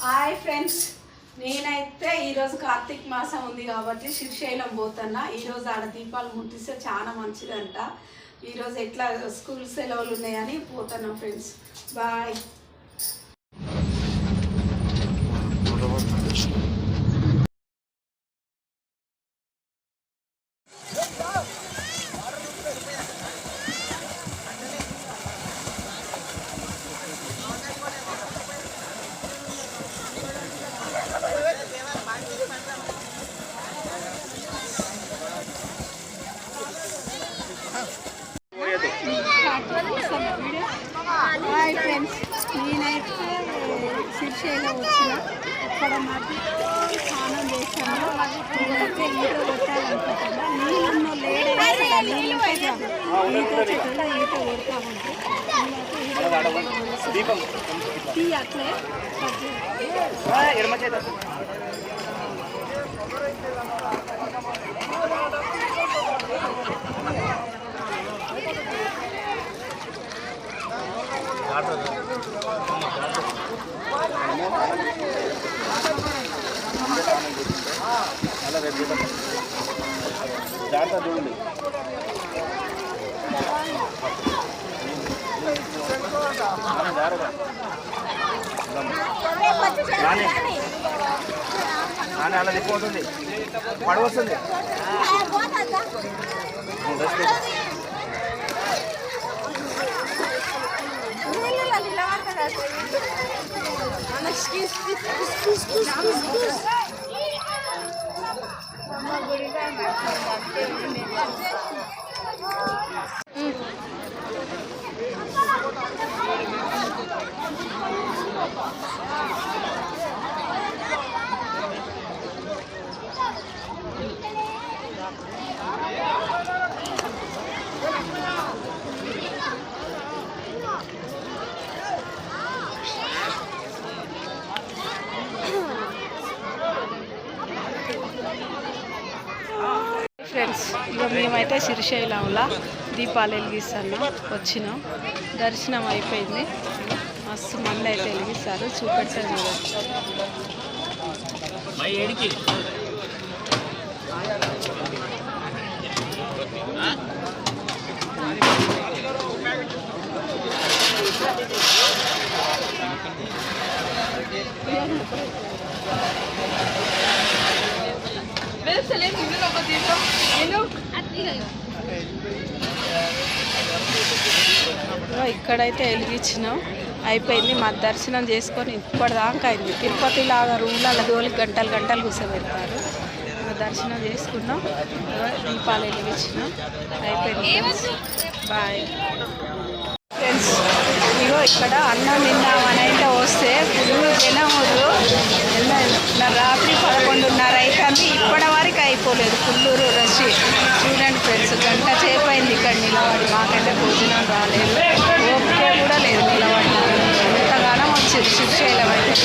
Hi friends, నేనైతే ఈరోజు కార్తీక మాసం ఉంది కాబట్టి శ్రీశైలం పోతున్నా. ఈరోజు ఆడ దీపాలు ముట్టిస్తే చాలా మంచిదంట. ఈరోజు ఎట్లా స్కూల్ సెలవులు ఉన్నాయని పోతున్నాం ఫ్రెండ్స్. బాయ్. హాయ్ ఫ్రెండ్స్, నేనైతే శ్రీశైలం వచ్చిన. ఇక్కడ మధ్యలో స్నానం చేస్తాను. ఇదైతే ఈత కొట్టాలనుకుంటున్నా. నీళ్ళల్లో లేడైనా నీళ్ళు ఈత చెట్టులో ఈత కొడతామంటే అట్లే జాగ్రత్త చూడండి. అలా దిక్కుపోతుంది, పడవ వస్తుంది. ఫ్రెండ్స్, ఇక మేమైతే శ్రీశైలంలో దీపాలు వెలిగిస్తున్నాం. వచ్చినాం, దర్శనం అయిపోయింది. మస్తు మంది అయితే వెలిగిస్తారు. చూపెట్టాను ఇక్కడైతే వెలిగించినాం. అయిపోయింది. మా దర్శనం చేసుకొని ఇప్పటిదాకా అయింది. తిరుపతి లాగా రూమ్లలో దోలికి గంటలు గంటలు కూర్చోబెడతారు. దర్శనం చేసుకున్నాం, దీపాలు వెలిగించినాం. అయిపోయింది. Bye friends. ఇగో ఇక్కడ అన్నం తిన్నామని అయితే వస్తే ఫుల్ జనం రాత్రి 11:30 అవుతుంది. ఇప్పటి వరకు అయిపోలేదు. Full rush. చూడండి ఫ్రెండ్స్, గంట సేపు అయింది ఇక్కడ నిలబడి. మాకైతే భోజనం రాలేదు, ఓపిక కూడా లేదు నిలబడి. ఎంతగానో వచ్చింది శ్రీశైలం అయితే.